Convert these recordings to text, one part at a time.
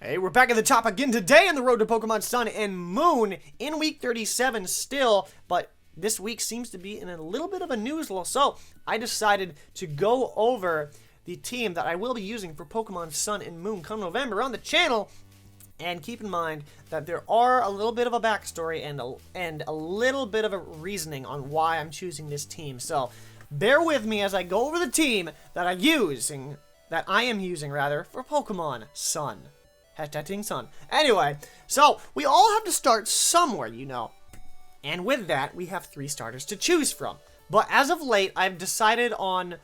Hey, we're back at the top again today on the road to Pokemon Sun and Moon in week 37 still, but this week seems to be in a little bit of a news lull, so I decided to go over the team that I will be using for Pokemon Sun and Moon come November on the channel. And keep in mind that there are a little bit of a backstory and a little bit of a reasoning on why I'm choosing this team. So bear with me as I go over the team that I am using for Pokemon Sun. Hashtag Team Sun. Anyway, so we all have to start somewhere, you know. And with that, we have 3 starters to choose from. But as of late, I've decided on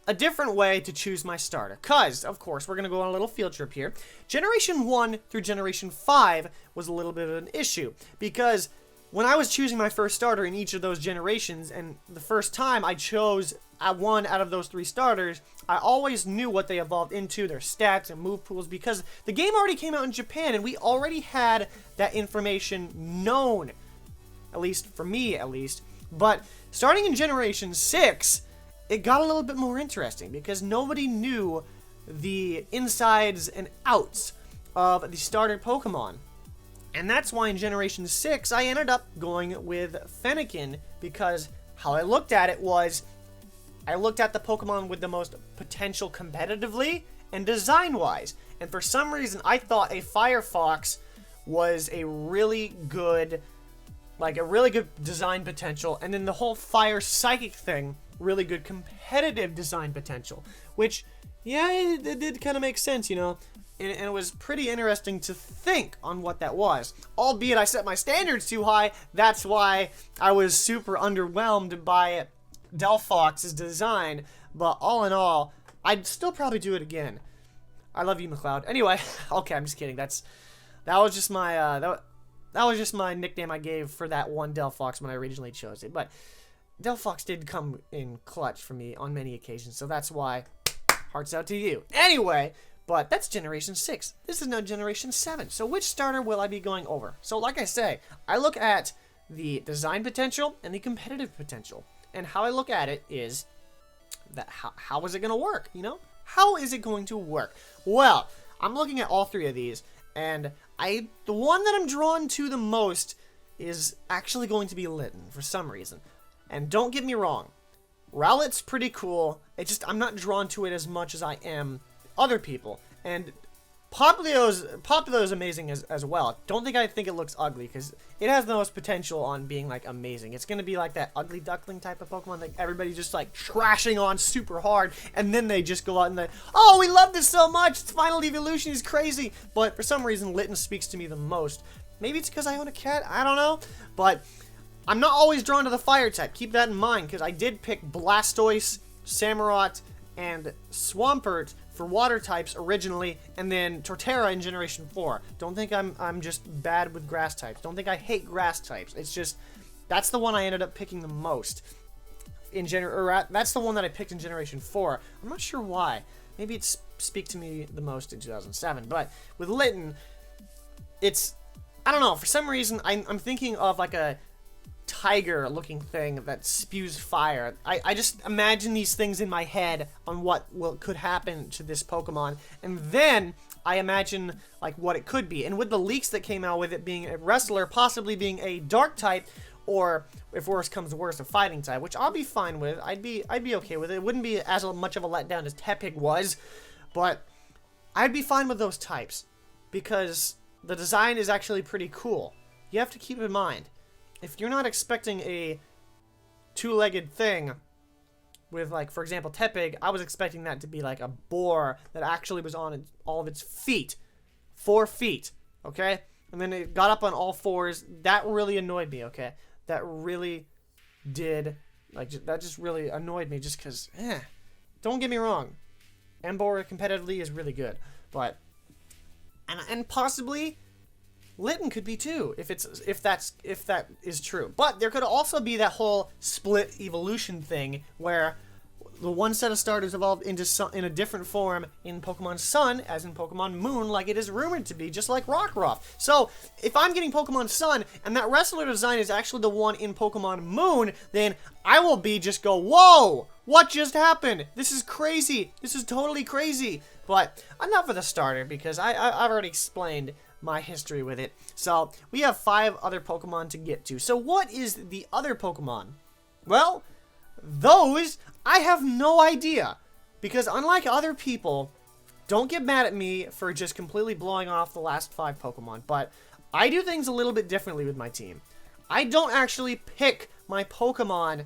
a different way to choose my starter. Because, of course, we're going to go on a little field trip here. Generation 1 through Generation 5 was a little bit of an issue. Because when I was choosing my first starter in each of those generations, and the first time I chose one out of those 3 starters, I always knew what they evolved into, their stats and move pools, because the game already came out in Japan, and we already had that information known. At least, for me, at least. But starting in Generation 6, it got a little bit more interesting, because nobody knew the insides and outs of the starter Pokemon. And that's why in Generation 6, I ended up going with Fennekin, because how I looked at it was, I looked at the Pokemon with the most potential competitively and design-wise. And for some reason, I thought a Firefox was a really good design potential. And then the whole Fire Psychic thing, really good competitive design potential. Which, yeah, it did kind of make sense, you know. And it was pretty interesting to think on what that was. Albeit I set my standards too high, that's why I was super underwhelmed by Delphox's design. But all in all, I'd still probably do it again. I love you, McLeod. Anyway, okay, I'm just kidding. That was just my that was just my nickname I gave for that one Delphox when I originally chose it. But Delphox did come in clutch for me on many occasions, so that's why hearts out to you. Anyway, but that's Generation 6. This is now Generation 7. So which starter will I be going over? So like I say, I look at the design potential and the competitive potential. And how I look at it is that how is it going to work, you know? How is it going to work? Well, I'm looking at all 3 of these, and the one that I'm drawn to the most is actually going to be Litten for some reason. And don't get me wrong, Rowlet's pretty cool. It's just I'm not drawn to it as much as I am other people. And Popplio is amazing as well. I think it looks ugly, because it has the most potential on being like amazing. It's gonna be like that ugly duckling type of Pokemon that everybody's just like trashing on super hard, and then they just go out and they, oh, we love this so much, its final evolution is crazy. But for some reason, Litten speaks to me the most. Maybe it's because I own a cat, I don't know. But I'm not always drawn to the fire type. Keep that in mind, because I did pick Blastoise, Samurott, and Swampert for water types originally, and then Torterra in Generation 4. Don't think I'm just bad with grass types. Don't think I hate grass types. It's just that's the one I ended up picking the most that's the one that I picked in Generation 4. I'm not sure why. Maybe it speaks to me the most in 2007. But with Litten, it's, I don't know, for some reason I'm thinking of like a tiger looking thing that spews fire. I just imagine these things in my head on what could happen to this Pokemon, and then I imagine like what it could be. And with the leaks that came out with it being a wrestler, possibly being a dark type, or if worse comes to worse, a fighting type, which I'll be fine with. I'd be okay with it. It wouldn't be as much of a letdown as Tepig was, but I'd be fine with those types because the design is actually pretty cool. You have to keep in mind, if you're not expecting a 2-legged thing with, like, for example, Tepig, I was expecting that to be like a boar that actually was on all of its feet. 4 feet, okay? And then it got up on all 4s. That really annoyed me, okay? That really did, like, that just really annoyed me just because, don't get me wrong. Emboar competitively is really good, but, and possibly Litten could be too, if that is true. But there could also be that whole split evolution thing where the one set of starters evolved in a different form in Pokemon Sun as in Pokemon Moon, like it is rumored to be, just like Rockruff. So if I'm getting Pokemon Sun and that wrestler design is actually the one in Pokemon Moon, then I will just go, whoa, What just happened? This is crazy. This is totally crazy. But enough of the starter, because I've already explained my history with it. So we have 5 other Pokemon to get to. So what is the other Pokemon? Well, those I have no idea. Because unlike other people, don't get mad at me for just completely blowing off the last 5 Pokemon, but I do things a little bit differently with my team. I don't actually pick my Pokemon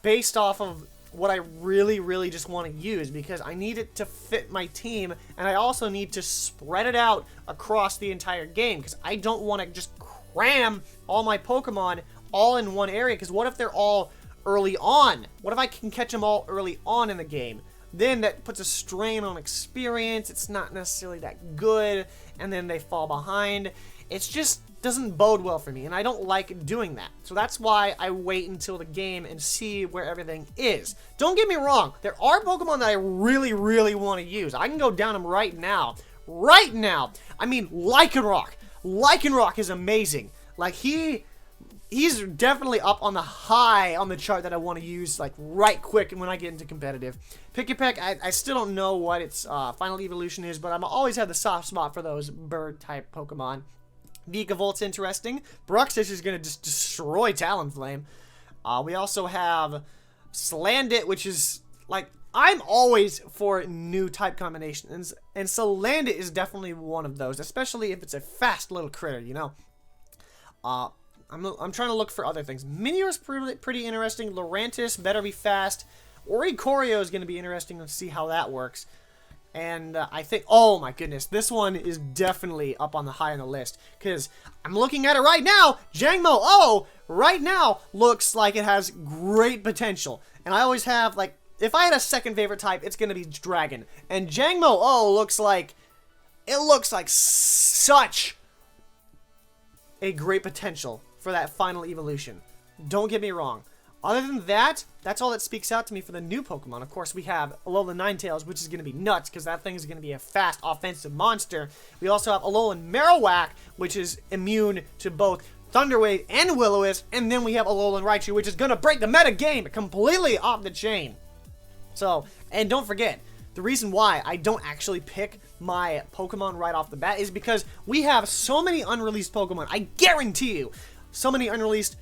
based off of what I really just want to use, because I need it to fit my team, and I also need to spread it out across the entire game, because I don't want to just cram all my Pokemon all in one area, because what if they're all early on? What if I can catch them all early on in the game? Then that puts a strain on experience. It's not necessarily that good, and then they fall behind. It just doesn't bode well for me, and I don't like doing that. So that's why I wait until the game and see where everything is. Don't get me wrong, there are Pokemon that I really want to use. I can go down them right now. Right now! I mean, Lycanroc. Lycanroc is amazing. Like, he's definitely up on the chart that I want to use, like, right quick when I get into competitive. Pikipek, I still don't know what its final evolution is, but I'm always had the soft spot for those bird-type Pokemon. Vikavolt's interesting. Bruxish is going to just destroy Talonflame. We also have Salandit, which is, like, I'm always for new type combinations, and Salandit is definitely one of those, especially if it's a fast little critter, you know? I'm trying to look for other things. Minior's pretty interesting. Lurantis better be fast. Oricorio is going to be interesting to see how that works. And I think, oh my goodness, this one is definitely up on the high on the list, because I'm looking at it right now. Jangmo-O right now looks like it has great potential. And I always have, like, if I had a second favorite type, it's going to be Dragon. And Jangmo-O looks like such a great potential for that final evolution. Don't get me wrong. Other than that, that's all that speaks out to me for the new Pokemon. Of course, we have Alolan Ninetales, which is going to be nuts, because that thing is going to be a fast, offensive monster. We also have Alolan Marowak, which is immune to both Thunderwave and Will-O-Wisp. And then we have Alolan Raichu, which is going to break the meta game completely off the chain. So, and don't forget, the reason why I don't actually pick my Pokemon right off the bat is because we have so many unreleased Pokemon. I guarantee you, so many unreleased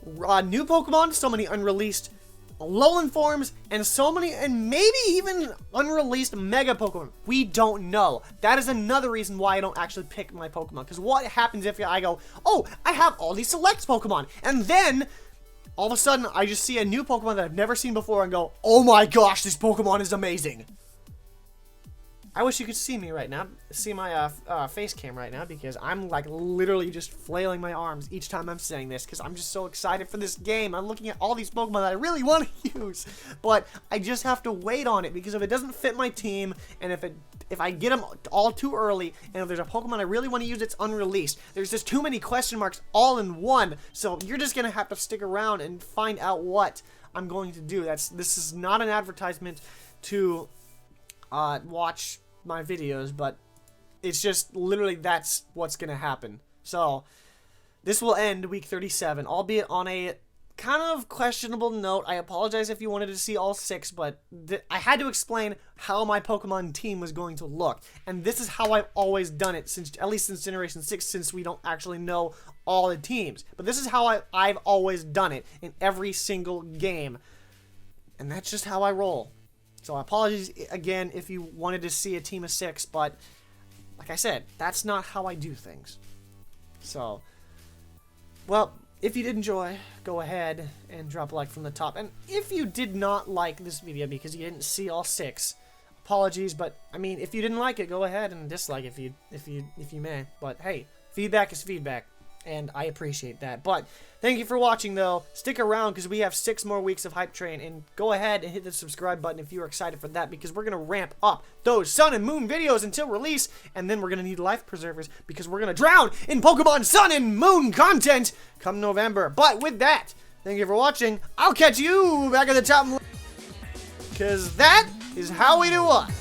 new Pokemon, so many unreleased Alolan forms, and so many, and maybe even unreleased Mega Pokemon. We don't know. That is another reason why I don't actually pick my Pokemon. Because what happens if I go, oh, I have all these select Pokemon, and then all of a sudden I just see a new Pokemon that I've never seen before and go, oh my gosh, this Pokemon is amazing. I wish you could see me right now, see my face cam right now, because I'm like literally just flailing my arms each time I'm saying this, because I'm just so excited for this game. I'm looking at all these Pokemon that I really want to use, but I just have to wait on it, because if it doesn't fit my team, and if I get them all too early, and if there's a Pokemon I really want to use that's unreleased, there's just too many question marks all in one, so you're just going to have to stick around and find out what I'm going to do. This is not an advertisement to watch my videos, but it's just literally that's what's gonna happen. So this will end week 37, albeit on a kind of questionable note. I apologize if you wanted to see all 6, but I had to explain how my Pokemon team was going to look, and this is how I've always done it, since at least since Generation 6, since we don't actually know all the teams. But this is how I've always done it in every single game, and that's just how I roll. So apologies again if you wanted to see a team of 6, but like I said, that's not how I do things. So, well, if you did enjoy, go ahead and drop a like from the top. And if you did not like this video because you didn't see all 6, apologies, but I mean, if you didn't like it, go ahead and dislike if you may. But hey, feedback is feedback, and I appreciate that. But thank you for watching, though. Stick around, because we have 6 more weeks of Hype Train, and go ahead and hit the subscribe button if you are excited for that, because we're going to ramp up those Sun and Moon videos until release, and then we're going to need life preservers, because we're going to drown in Pokemon Sun and Moon content come November. But with that, thank you for watching. I'll catch you back at the top, because that is how we do what?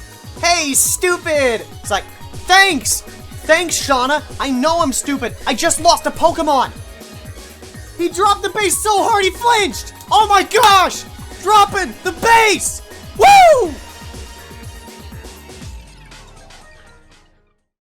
Hey, stupid! It's like, thanks! Thanks, Shauna. I know I'm stupid. I just lost a Pokemon. He dropped the base so hard he flinched. Oh my gosh! dropping the bass! Woo!